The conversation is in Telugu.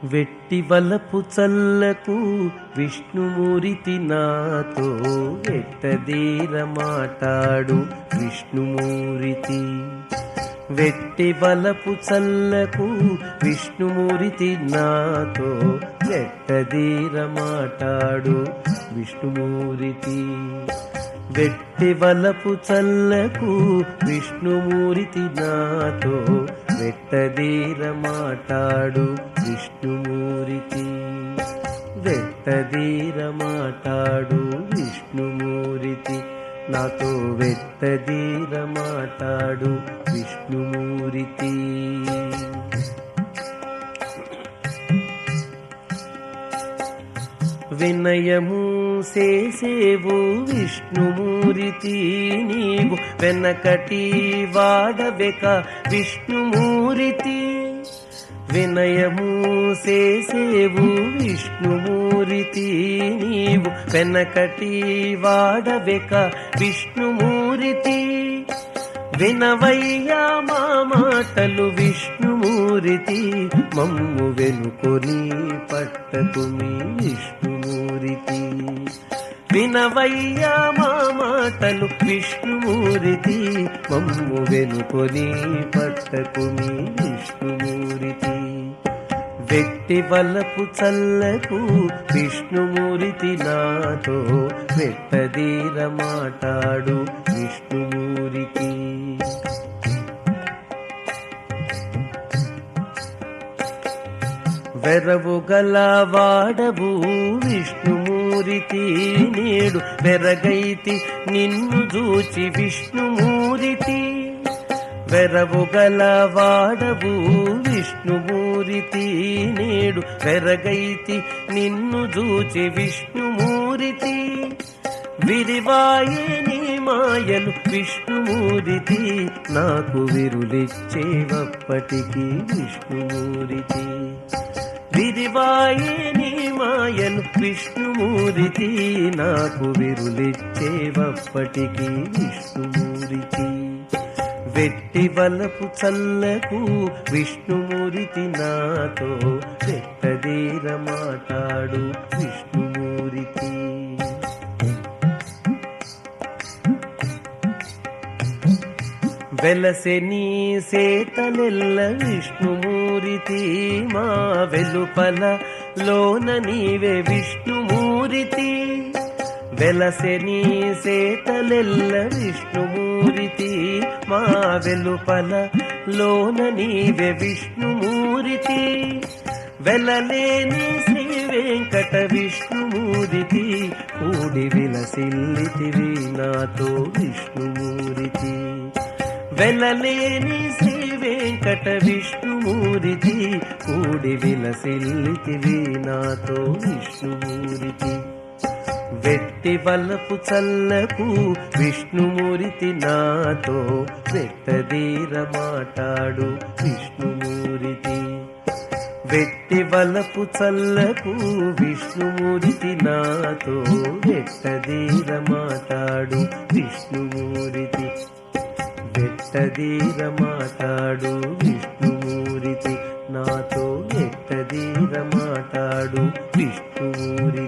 వెట్టి వలపు చల్లకు విష్ణుమూరితి నాతో వెట్టదీర మాటాడు విష్ణుమూరితి. వెట్టి వలపు చల్లకు విష్ణుమూరితి నాతో వెట్టదీర మాటాడు విష్ణుమూరితి. వెట్టి వలపు చల్లకు విష్ణుమూరితి నాతో వెట్టదీర మాటాడు విష్ణుమూరితి. వెట్టదీర మాటాడు విష్ణుమూరితి నాతో వెట్టదీర మాటాడు విష్ణుమూరితి. వినయము చేసేవు విష్ణుమూరితి నీవు వెనకటి వాడవెక విష్ణుమూరితి. వినయము చేసేవు విష్ణుమూరితి నీవు వెనకటి వాడవెక విష్ణుమూరితి. వినవయ్యా మా మాటలు విష్ణుమూరితి మమ్ము వెనుకొని పట్టకుమి విష్ణుమూరితి. వినవయ్యా మా మాటలు విష్ణుమూరితి మమ్ము వెనుకొని పట్టకుమి విష్ణుమూరితి. వెట్టి వలపు చల్లకు విష్ణుమూరితి నాతో వెట్టదీర మాటాడు విష్ణుమూరితి. వెరవు గల వాడవు విష్ణుమూరితి నేడు వెరగైతి నిన్ను చూచి విష్ణుమూరితి. వెరవు గల వాడవు విష్ణుమూరితి నేడు వెరగైతి నిన్ను చూచి విష్ణుమూరితి. విరివాయే నీ మాయలు విష్ణుమూరితి నాకు విరులిచ్చేవప్పటికి విష్ణుమూరితి. విరివాయే నీ మాయలు విష్ణుమూరితి నాకు విరులిచ్చేవప్పటికి విష్ణుమూరితి. వెట్టి వలపు చల్లకు విష్ణుమూరితి నాతో వెట్టదీర మాటాడు విష్ణుమూరితి. వెలసె నీ సేతలెల్ల విష్ణుమూరితి మా వెలుపల లోన నీవే విష్ణుమూరితి. వెలసె నీ సేతలెల్ల విష్ణుమూరితి మా వెలుపల లోన నీవే విష్ణుమూరితి. వెలలేని శ్రీ వెంకట విష్ణుమూరితి కూడి విలసిల్లితివి నాతో విష్ణుమూరితి. వెలలేని శ్రీ వెంకట విష్ణుమూరితి కూడి విలసిల్లితివి నాతో విష్ణుమూరితి. వెట్టి వలపు చల్లకు విష్ణుమూరితి నాతో వెట్టదీర మాటాడు విష్ణుమూరితి. వెట్టి వలపు చల్లకు విష్ణుమూరితి నాతో వెట్టదీర మాటాడు విష్ణుమూరితి. వెట్టదీర మాటాడు విష్ణుమూరితి నాతో వెట్టదీర మాటాడు విష్ణుమూరితి.